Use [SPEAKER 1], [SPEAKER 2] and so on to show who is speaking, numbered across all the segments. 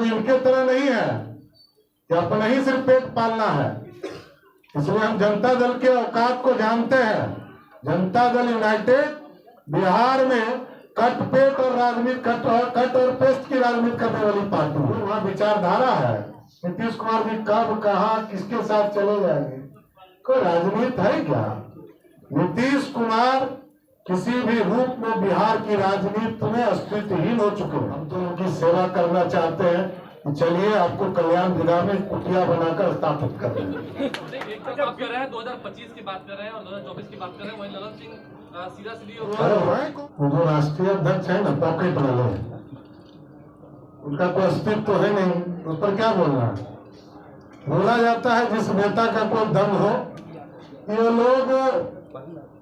[SPEAKER 1] इनके तरह नहीं है कि अपना ही सिर्फ पेट पालना है। इसलिए हम जनता दल के औकात को जानते हैं। जनता दल यूनाइटेड बिहार में कट पेट और राजनीति कट और पेस्ट की राजनीति करने वाली पार्टी है। वहाँ विचारधारा है। नीतीश कुमार भी कब कहाँ किसके साथ चले जाएंगे, कोई राजनीति है क्या? नीतीश कुमार किसी भी रूप में बिहार की राजनीति में अस्तित्वहीन हो चुके हैं। हम तो उनकी सेवा करना चाहते हैं कि चलिए आपको कल्याण जिला में कुटिया बनाकर स्थापित कर रहे हैं।
[SPEAKER 2] बात कर रहे हैं 2025 की बात कर रहे हैं और 2024 की बात कर रहे हैं। वहीं ललन सिंह सीधा सीधी
[SPEAKER 1] वो जो राष्ट्रीय अध्यक्ष है ना, पॉकेट वाले, उनका कोई अस्तित्व तो है नहीं, उस पर क्या बोलना है? बोला जाता है जिस नेता का कोई दम हो। ये लोग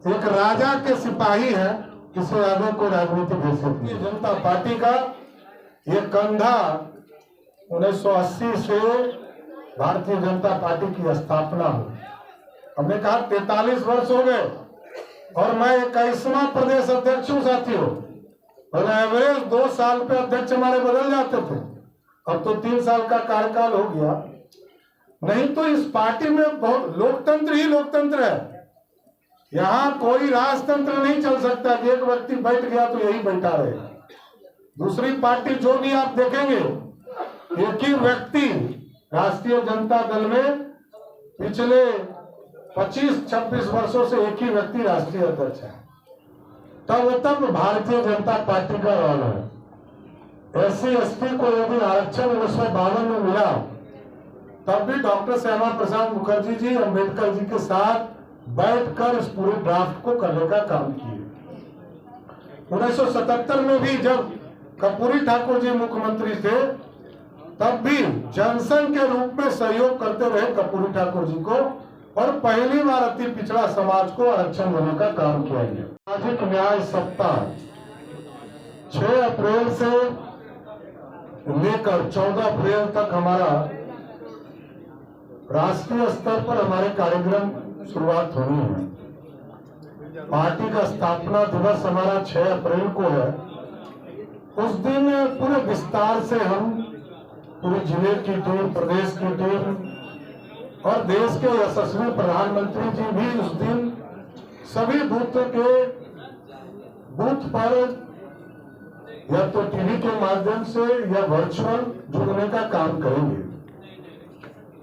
[SPEAKER 1] एक राजा के सिपाही है, इससे आगे कोई राजनीतिक हैसियत नहीं। जनता पार्टी का ये कंधा 1980 से भारतीय जनता पार्टी की स्थापना हुई। हमने कहा 43 वर्ष हो गए और मैं 21वां प्रदेश अध्यक्ष हूँ साथियों। पहले एवरेज 2 साल पे अध्यक्ष हमारे बदल जाते थे, अब तो 3 साल का कार्यकाल हो गया। नहीं तो इस पार्टी में बहुत लोकतंत्र ही लोकतंत्र है। यहाँ कोई राजतंत्र नहीं चल सकता कि एक व्यक्ति बैठ गया तो यही बैठा रहेगा। दूसरी पार्टी जो भी आप देखेंगे, एक ही व्यक्ति राष्ट्रीय जनता दल में पिछले 25-26 वर्षों से एक ही व्यक्ति राष्ट्रीय अध्यक्ष है। तब भारतीय जनता पार्टी का रोल है। SC/ST को यदि आरक्षण 1952 में मिला, तब भी डॉक्टर श्यामा प्रसाद मुखर्जी जी अम्बेडकर जी के साथ बैठकर इस पूरे ड्राफ्ट को करने का काम किए। 1977 में भी जब कर्पूरी ठाकुर जी मुख्यमंत्री थे, तब भी जनसंघ के रूप में सहयोग करते रहे कर्पूरी ठाकुर जी को, और पहली बार अति पिछड़ा समाज को आरक्षण देने का काम किया गया। सामाजिक न्याय सप्ताह 6 अप्रैल से लेकर 14 अप्रैल तक हमारा राष्ट्रीय स्तर पर हमारे कार्यक्रम शुरुआत होनी है। पार्टी का स्थापना दिवस हमारा 6 अप्रैल को है। उस दिन पूरे विस्तार से हम पूरे जिले की टीम, प्रदेश की टीम और देश के यशस्वी प्रधानमंत्री जी भी उस दिन सभी बूथ पर या तो टीवी के माध्यम से या वर्चुअल जुड़ने का काम करेंगे।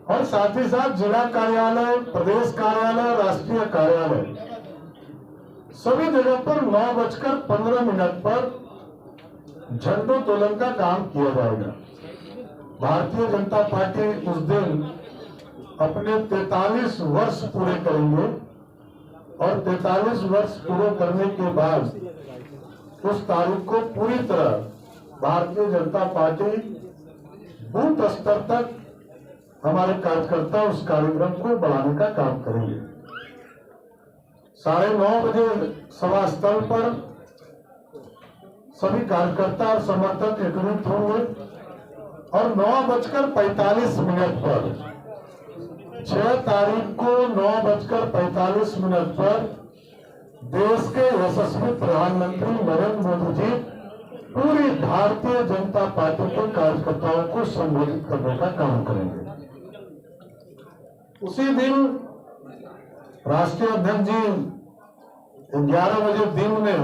[SPEAKER 1] और साथ ही साथ जिला कार्यालय, प्रदेश कार्यालय, राष्ट्रीय कार्यालय सभी जगह पर 9:15 पर झंडोत्तोलन का काम किया जाएगा। भारतीय जनता पार्टी उस दिन अपने 43 वर्ष पूरे करेंगे और 43 वर्ष पूरे करने के बाद उस तारीख को पूरी तरह भारतीय जनता पार्टी बूथ स्तर तक हमारे कार्यकर्ता उस कार्यक्रम को बढ़ाने का काम करेंगे। 9:30 बजे सभा स्थल पर सभी कार्यकर्ता और समर्थक एकत्रित होंगे और 9:45 पर 6 तारीख को 9:45 पर देश के यशस्वी प्रधानमंत्री नरेंद्र मोदी जी पूरी भारतीय जनता पार्टी के कार्यकर्ताओं को संबोधित करने का काम करेंगे। उसी दिन राष्ट्रीय अध्यक्ष जी 11 बजे दिन में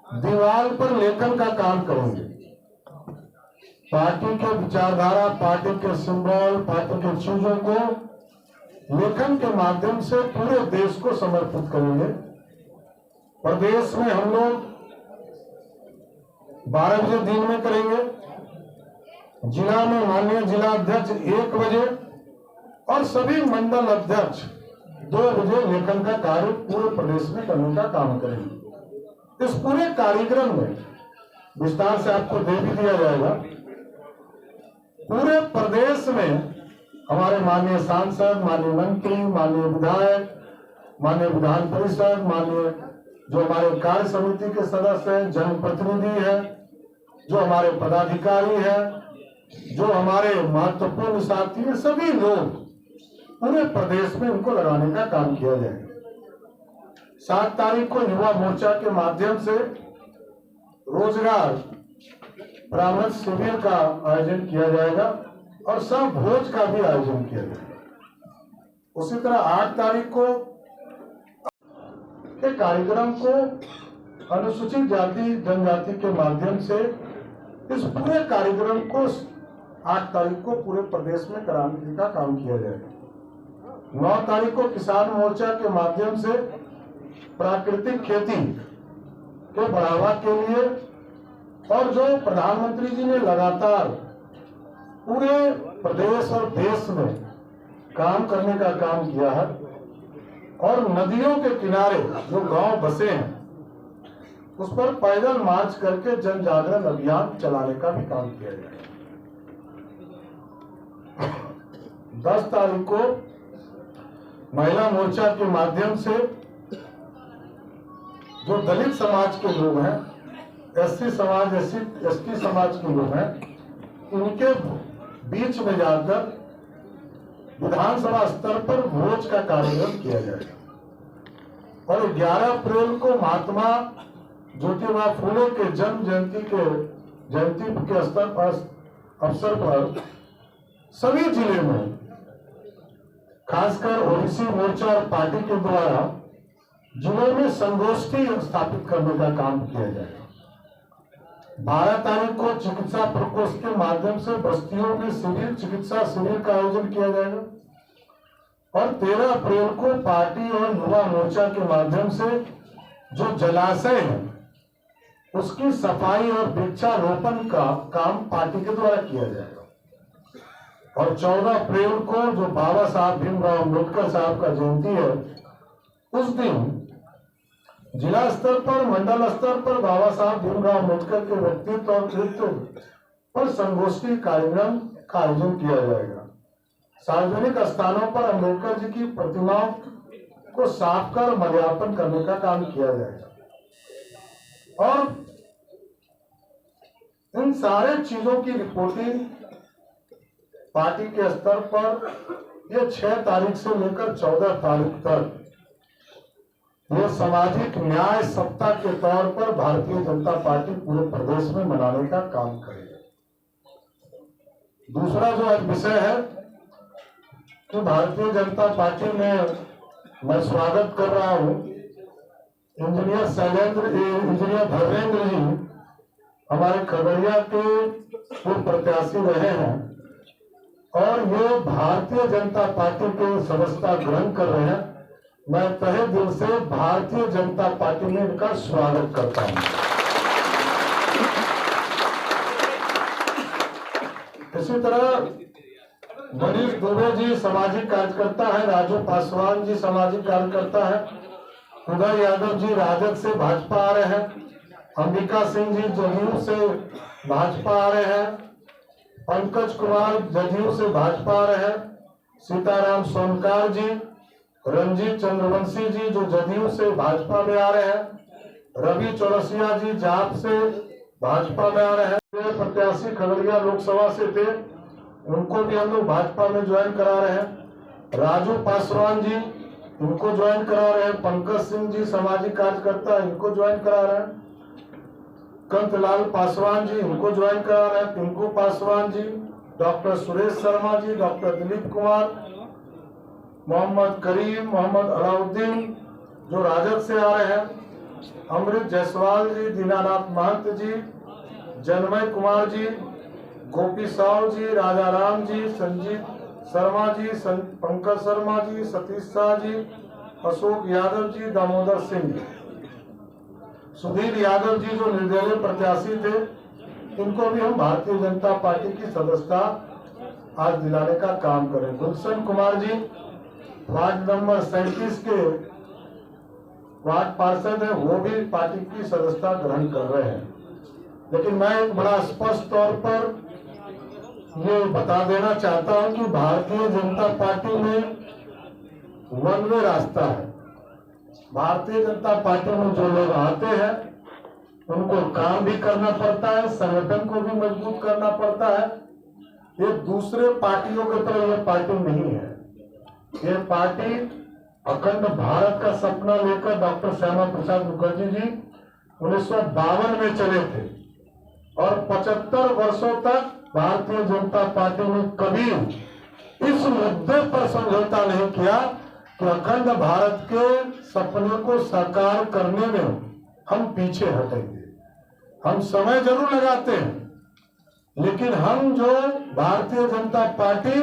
[SPEAKER 1] दीवार पर लेखन का काम करेंगे। पार्टी के विचारधारा, पार्टी के सिंबल, पार्टी के चीजों को लेखन के माध्यम से पूरे देश को समर्पित करेंगे। प्रदेश में हम लोग 12 बजे दिन में करेंगे, जिला में माननीय जिला अध्यक्ष 1 बजे और सभी मंडल अध्यक्ष 2 बजे लेखन का कार्य पूरे प्रदेश में करने का काम करेंगे। इस पूरे कार्यक्रम में विस्तार से आपको दे भी दिया जाएगा। पूरे प्रदेश में हमारे माननीय सांसद, माननीय मंत्री, माननीय विधायक, माननीय विधान परिषद, माननीय जो हमारे कार्य समिति के सदस्य हैं, जनप्रतिनिधि हैं, जो हमारे पदाधिकारी हैं, जो हमारे महत्वपूर्ण साथी हैं, सभी लोग पूरे प्रदेश में उनको लगाने का काम किया जाएगा। 7 तारीख को युवा मोर्चा के माध्यम से रोजगार ब्राह्मण शिविर का आयोजन किया जाएगा और सब भोज का भी आयोजन किया जाएगा। उसी तरह 8 तारीख को के कार्यक्रम को अनुसूचित जाति जनजाति के माध्यम से इस पूरे कार्यक्रम को 8 तारीख को पूरे प्रदेश में कराने का काम किया जाएगा। 9 तारीख को किसान मोर्चा के माध्यम से प्राकृतिक खेती को बढ़ावा के लिए और जो प्रधानमंत्री जी ने लगातार पूरे प्रदेश और देश में काम करने का काम किया है और नदियों के किनारे जो गांव बसे हैं उस पर पैदल मार्च करके जन जागरण अभियान चलाने का भी काम किया जाएगा। 10 तारीख को महिला मोर्चा के माध्यम से जो दलित समाज के लोग हैं, एससी समाज, एसटी समाज के लोग हैं, उनके बीच में जाकर विधानसभा स्तर पर भोज का कार्यक्रम किया जाएगा। और 11 अप्रैल को महात्मा ज्योतिबा फूले के जयंती के अवसर पर सभी जिले में खासकर ओबीसी मोर्चा और पार्टी के द्वारा जिलों में संगोष्ठी स्थापित करने का काम किया जाएगा। 12 तारीख को चिकित्सा प्रकोष्ठ के माध्यम से बस्तियों में चिकित्सा शिविर का आयोजन किया जाएगा और 13 अप्रैल को पार्टी और युवा मोर्चा के माध्यम से जो जलाशय है उसकी सफाई और वृक्षारोपण का काम पार्टी के द्वारा किया जाएगा। और 14 अप्रैल को जो बाबा साहब भीमराव अम्बेडकर साहब का जयंती है, उस दिन जिला स्तर पर, मंडल स्तर पर बाबा साहब भीमराव अम्बेडकर के व्यक्तित्व और कृतित्व पर संगोष्ठी कार्यक्रम का आयोजन किया जाएगा। सार्वजनिक स्थानों पर अम्बेडकर जी की प्रतिमाओं को साफ कर माल्यार्पण करने का काम किया जाएगा। और इन सारे चीजों की रिपोर्टिंग पार्टी के स्तर पर ये 6 तारीख से लेकर 14 तारीख तक ये सामाजिक न्याय सप्ताह के तौर पर भारतीय जनता पार्टी पूरे प्रदेश में मनाने का काम करेगी। दूसरा जो आज विषय है कि भारतीय जनता पार्टी में मैं स्वागत कर रहा हूं इंजीनियर धर्मेंद्र जी हमारे खगड़िया के पूर्व प्रत्याशी रहे हैं और ये भारतीय जनता पार्टी के सदस्यता ग्रहण कर रहे हैं। मैं तहे दिल से भारतीय जनता पार्टी में इनका स्वागत करता हूं। इसी तरह मनीष दुबे जी सामाजिक कार्यकर्ता है, राजू पासवान जी सामाजिक कार्यकर्ता है, उदय यादव जी राजद से भाजपा आ रहे हैं, अंबिका सिंह जी जदयू से भाजपा आ रहे हैं, पंकज कुमार जदयू से भाजपा आ रहे हैं, सीताराम सोनकार जी, रंजीत चंद्रवंशी जी जो जदयू से भाजपा में आ रहे हैं, रवि चौरसिया जी जाप से भाजपा में आ रहे हैं, प्रत्याशी खगड़िया लोकसभा से थे उनको भी हम लोग भाजपा में ज्वाइन करा रहे हैं, राजू पासवान जी इनको ज्वाइन करा रहे हैं, पंकज सिंह जी सामाजिक कार्यकर्ता इनको ज्वाइन करा रहे हैं, कंतलाल पासवान जी इनको ज्वाइन करा रहे हैं, पिंकू पासवान जी, डॉक्टर सुरेश शर्मा जी, डॉक्टर दिलीप कुमार, मोहम्मद करीम, मोहम्मद अलाउद्दीन जो राजद से आ रहे हैं, अमृत जायसवाल जी, दीनानाथ महंत जी, जनमय कुमार जी, गोपी साव जी, राजा राम जी, संजीत शर्मा जी, पंकज शर्मा जी, सतीश शाह जी, अशोक यादव जी, दामोदर सिंह जी, सुधीर यादव जी जो निर्दलीय प्रत्याशी थे इनको भी हम भारतीय जनता पार्टी की सदस्यता आज दिलाने का काम करें। गुलशन कुमार जी वार्ड नंबर 37 के वार्ड पार्षद है, वो भी पार्टी की सदस्यता ग्रहण कर रहे हैं। लेकिन मैं एक बड़ा स्पष्ट तौर पर ये बता देना चाहता हूं कि भारतीय जनता पार्टी में वन वे रास्ता है। भारतीय जनता पार्टी में जो लोग आते हैं उनको काम भी करना पड़ता है, संगठन को भी मजबूत करना पड़ता है। ये दूसरे पार्टियों की तरह ये पार्टी नहीं है। ये पार्टी अखंड भारत का सपना लेकर डॉक्टर श्यामा प्रसाद मुखर्जी जी 1952 में चले थे और 75 वर्षों तक भारतीय जनता पार्टी ने कभी इस मुद्दे पर समझौता नहीं किया कि अखंड भारत के सपने को साकार करने में हम पीछे हटेंगे। हम समय जरूर लगाते हैं, लेकिन हम जो भारतीय जनता पार्टी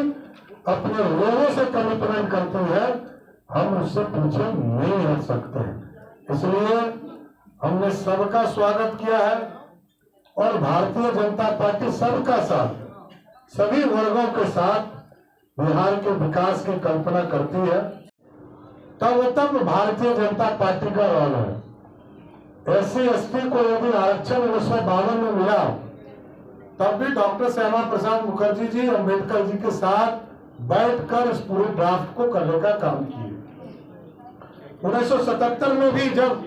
[SPEAKER 1] अपने लोगों से कमिटमेंट करते हैं, हम उससे पीछे नहीं हट सकते। इसलिए हमने सबका स्वागत किया है और भारतीय जनता पार्टी सबका साथ, सभी वर्गों के साथ बिहार के विकास की कल्पना करती है। तब भारतीय जनता पार्टी का रोल है। SC/ST को यदि आरक्षण 1952 में मिला, तब भी डॉक्टर श्यामा प्रसाद मुखर्जी जी अम्बेडकर जी के साथ बैठकर इस पूरे ड्राफ्ट को करने का काम किए। 1977 में भी जब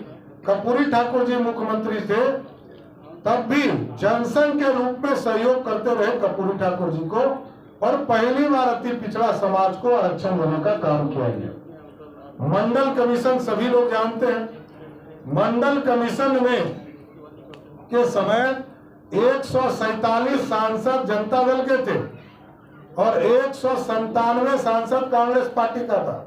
[SPEAKER 1] कर्पूरी ठाकुर जी मुख्यमंत्री थे, तब भी जनसंघ के रूप में सहयोग करते रहे कर्पूरी ठाकुर जी को, और पहली बार अति पिछड़ा समाज को आरक्षण देने का काम किया गया। मंडल कमीशन सभी लोग जानते हैं। मंडल कमीशन में के समय 147 सांसद जनता दल के थे और 197 सांसद कांग्रेस पार्टी का था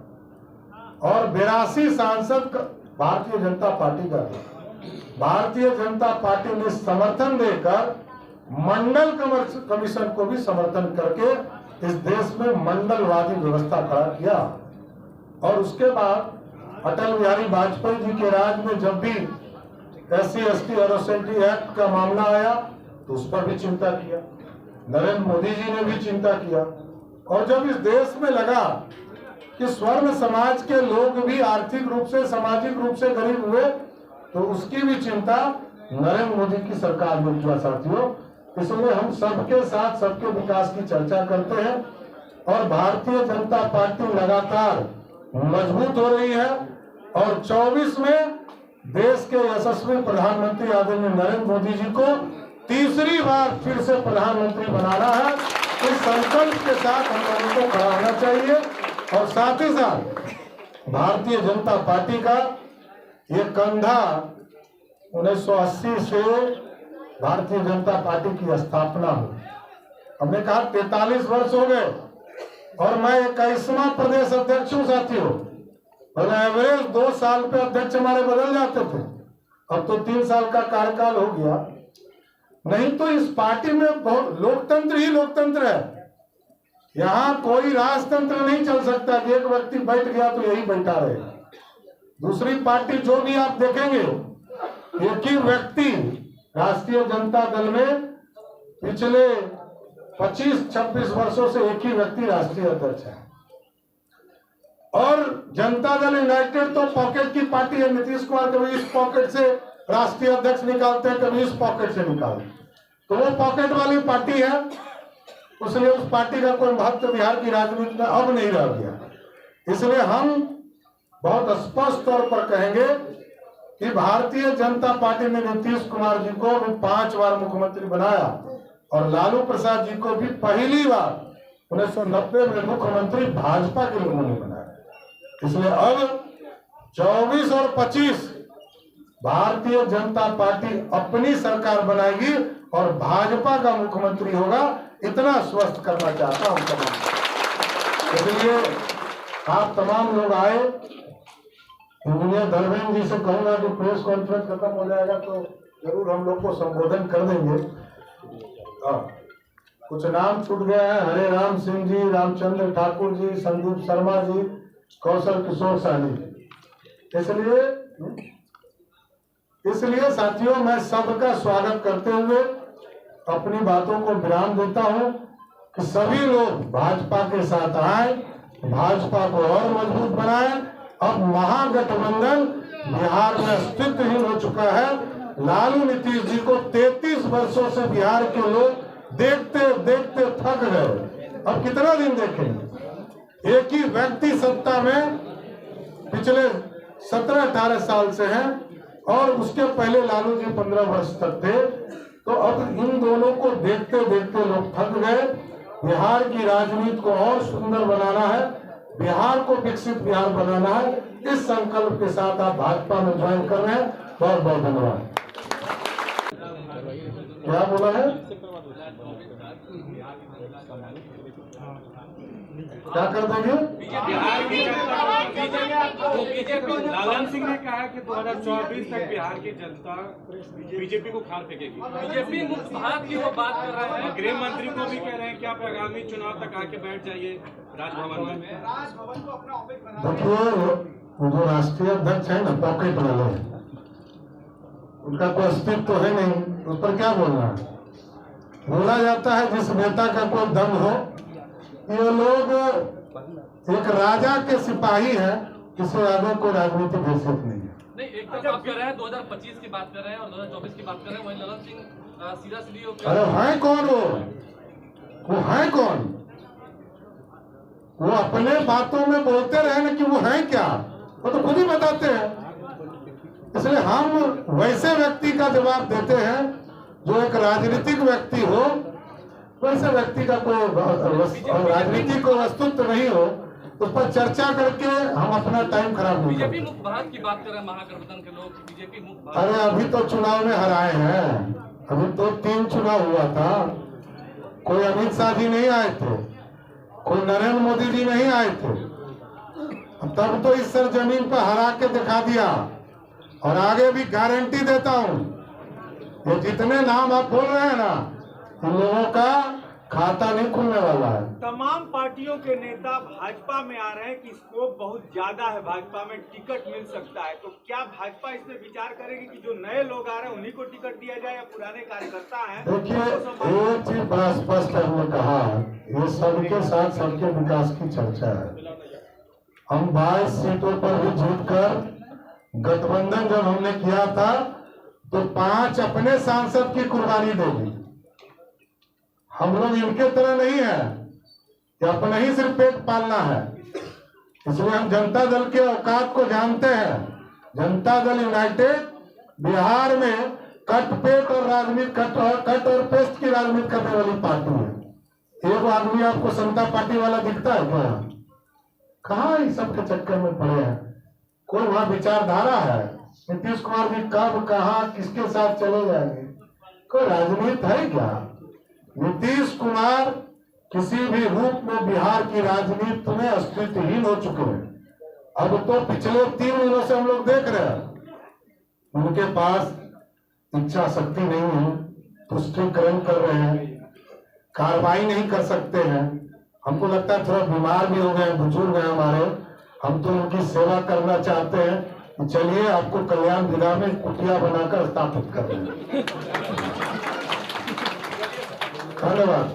[SPEAKER 1] और 82 सांसद भारतीय जनता पार्टी का था। भारतीय जनता पार्टी ने समर्थन देकर मंडल कमीशन को भी समर्थन करके इस देश में मंडलवादी व्यवस्था खड़ा किया। और उसके बाद अटल बिहारी वाजपेयी जी के राज में जब भी SC/ST एट्रोसिटी एक्ट का मामला आया तो उस पर भी चिंता किया। नरेंद्र मोदी जी ने भी चिंता किया। और जब इस देश में लगा कि स्वर्ण समाज के लोग भी आर्थिक रूप से, सामाजिक रूप से गरीब हुए, तो उसकी भी चिंता नरेंद्र मोदी की सरकार में किया साथियों। इसलिए हम सबके साथ सबके विकास की चर्चा करते हैं और भारतीय जनता पार्टी लगातार मजबूत हो रही है और 24 में देश के यशस्वी प्रधानमंत्री आदरणीय नरेंद्र मोदी जी को तीसरी बार फिर से प्रधानमंत्री बनाना है। इस संकल्प के साथ हम लोगों को खड़ा होना चाहिए और साथ ही साथ भारतीय जनता पार्टी का ये कंधा 1980 से भारतीय जनता पार्टी की स्थापना हुई। हमने कहा 43 वर्ष हो गए और मैं 21वां प्रदेश अध्यक्ष हूँ साथियों। और एवरेज 2 साल पे अध्यक्ष हमारे बदल जाते थे, अब तो 3 साल का कार्यकाल हो गया। नहीं तो इस पार्टी में बहुत लोकतंत्र ही लोकतंत्र है। यहाँ कोई राजतंत्र नहीं चल सकता कि एक व्यक्ति बैठ गया तो यही बैठा रहेगा। दूसरी पार्टी जो भी आप देखेंगे, एक ही व्यक्ति राष्ट्रीय जनता दल में पिछले 25-26 वर्षों से एक ही व्यक्ति राष्ट्रीय अध्यक्ष है। और जनता दल यूनाइटेड तो पॉकेट की पार्टी है। नीतीश कुमार कभी इस पॉकेट से राष्ट्रीय अध्यक्ष निकालते हैं, कभी इस पॉकेट से निकालते, तो वो पॉकेट वाली पार्टी है। इसलिए उस पार्टी का कोई महत्व बिहार की राजनीति में अब नहीं रह गया। इसलिए हम बहुत स्पष्ट तौर पर कहेंगे कि भारतीय जनता पार्टी ने नीतीश कुमार जी को भी 5 बार मुख्यमंत्री बनाया और लालू प्रसाद जी को भी पहली बार 1990 में मुख्यमंत्री भाजपा के लोगों ने बनाया। इसलिए अब 24 और 25 भारतीय जनता पार्टी अपनी सरकार बनाएगी और भाजपा का मुख्यमंत्री होगा। इतना स्वस्थ करना चाहता हूं तमाम। इसलिए आप तमाम लोग आए। इंजीनियर धर्मेंद्र जी से कहूंगा कि प्रेस कॉन्फ्रेंस खत्म हो जाएगा तो जरूर हम लोग को संबोधन कर देंगे। कुछ नाम छूट गए हैं, हरे राम सिंह जी, रामचंद्र ठाकुर जी, संदीप शर्मा जी, कौशल किशोर साहनी। इसलिए साथियों, मैं सबका स्वागत करते हुए अपनी बातों को विराम देता हूं कि सभी लोग भाजपा के साथ आए, भाजपा को और मजबूत बनाएं। अब महागठबंधन बिहार में अस्तित्वहीन हो चुका है। लालू नीतीश जी को 33 वर्षों से बिहार के लोग देखते देखते थक गए। अब कितना दिन देखेंगे? एक ही व्यक्ति सत्ता में पिछले 17-18 साल से हैं और उसके पहले लालू जी 15 वर्ष तक थे। तो अब इन दोनों को देखते देखते लोग थक गए। बिहार की राजनीति को और सुंदर बनाना है, बिहार को विकसित बिहार बनाना है। इस संकल्प के साथ आप भाजपा में ज्वाइन कर रहे हैं। बहुत बहुत धन्यवाद। क्या बोला है? क्या कर देंगे?
[SPEAKER 3] लालन सिंह ने कहा कि 2024 तक बिहार की जनता बीजेपी को खाल फेंकेगी।
[SPEAKER 2] बीजेपी मुक्त भारत की वो बात कर रहे हैं।
[SPEAKER 3] गृह मंत्री को भी कह रहे हैं कि आप आगामी चुनाव तक आके बैठ जाइए राजभवन में।
[SPEAKER 1] देखिए, वो जो राष्ट्रीय अध्यक्ष है ना, पॉकेट वाले, उनका कोई अस्तित्व तो है नहीं, उस पर क्या बोलना है? बोला जाता है जिस नेता का कोई दम हो। ये लोग एक राजा के सिपाही हैं, इससे आगे कोई राजनीतिक हैसियत नहीं है।
[SPEAKER 2] नहीं, एक तरफ आप कह रहे हैं 2025 की बात कर रहे हैं और 2024 की बात कर रहे हैं, वहीं ललन सिंह सीधा सीधी
[SPEAKER 1] अरे है कौन वो है कौन? वो अपने बातों में बोलते रहे ना कि वो है क्या, वो तो खुद ही बताते हैं। इसलिए हम वैसे व्यक्ति का जवाब देते हैं जो एक राजनीतिक व्यक्ति हो, वैसे व्यक्ति का कोई राजनीति को वस्तुत्व नहीं हो, उस पर चर्चा करके हम अपना टाइम खराब नहीं
[SPEAKER 2] बीजेपी
[SPEAKER 1] करते।
[SPEAKER 2] मुक्त भारत की बात कर रहे हैं महागठबंधन के लोग, बीजेपी मुक्त भारत।
[SPEAKER 1] अरे अभी तो चुनाव में हराए हैं, अभी तो 3 चुनाव हुआ था। कोई अमित शाह जी नहीं आए थे, कोई नरेंद्र मोदी जी नहीं आए थे। तब तो इस सरजमीन पर हरा के दिखा दिया, और आगे भी गारंटी देता हूँ, ये जितने नाम आप बोल रहे हैं ना, इन लोगों का खाता नहीं खुलने वाला है।
[SPEAKER 3] तमाम पार्टियों के नेता भाजपा में आ रहे हैं कि स्कोप बहुत ज्यादा है, भाजपा में टिकट मिल सकता है। तो क्या भाजपा इस पे विचार करेगी कि जो नए लोग आ रहे हैं उन्हीं को टिकट दिया जाए, या पुराने कार्यकर्ता हैं?
[SPEAKER 1] देखिए, एक चीज बड़ा स्पष्ट हमने कहा, ये सबके साथ सबके विकास की चर्चा है। हम 22 सीटों पर भी जीत कर, गठबंधन जब हमने किया था तो 5 अपने सांसद की कुर्बानी दे दी। हम लोग इनके तरह नहीं है कि अपना ही सिर्फ पेट पालना है। इसलिए हम जनता दल के औकात को जानते हैं। जनता दल यूनाइटेड बिहार में कट पेट और राजनीति कट और पेस्ट की राजनीति करने वाली पार्टी है। एक आदमी आपको समता पार्टी वाला दिखता है क्या? कहाँ इस सब के चक्कर में पड़े हैं? कोई वहाँ विचारधारा है? नीतीश कुमार जी कब कहाँ किसके साथ चले जाएंगे? कोई राजनीति है क्या? नीतीश कुमार किसी भी रूप में बिहार की राजनीति में अस्तित्वहीन हो चुके हैं। अब तो पिछले 3 दिनों से हम लोग देख रहे हैं, उनके पास इच्छा शक्ति नहीं है, तुष्टीकरण कर रहे हैं, कार्रवाई नहीं कर सकते हैं। हमको लगता है थोड़ा बीमार भी हो गए, बुजुर्ग हैं हमारे, हम तो उनकी सेवा करना चाहते हैं। चलिए आपको कल्याण विधा में कुटिया बनाकर स्थापित कर दें। धन्यवाद।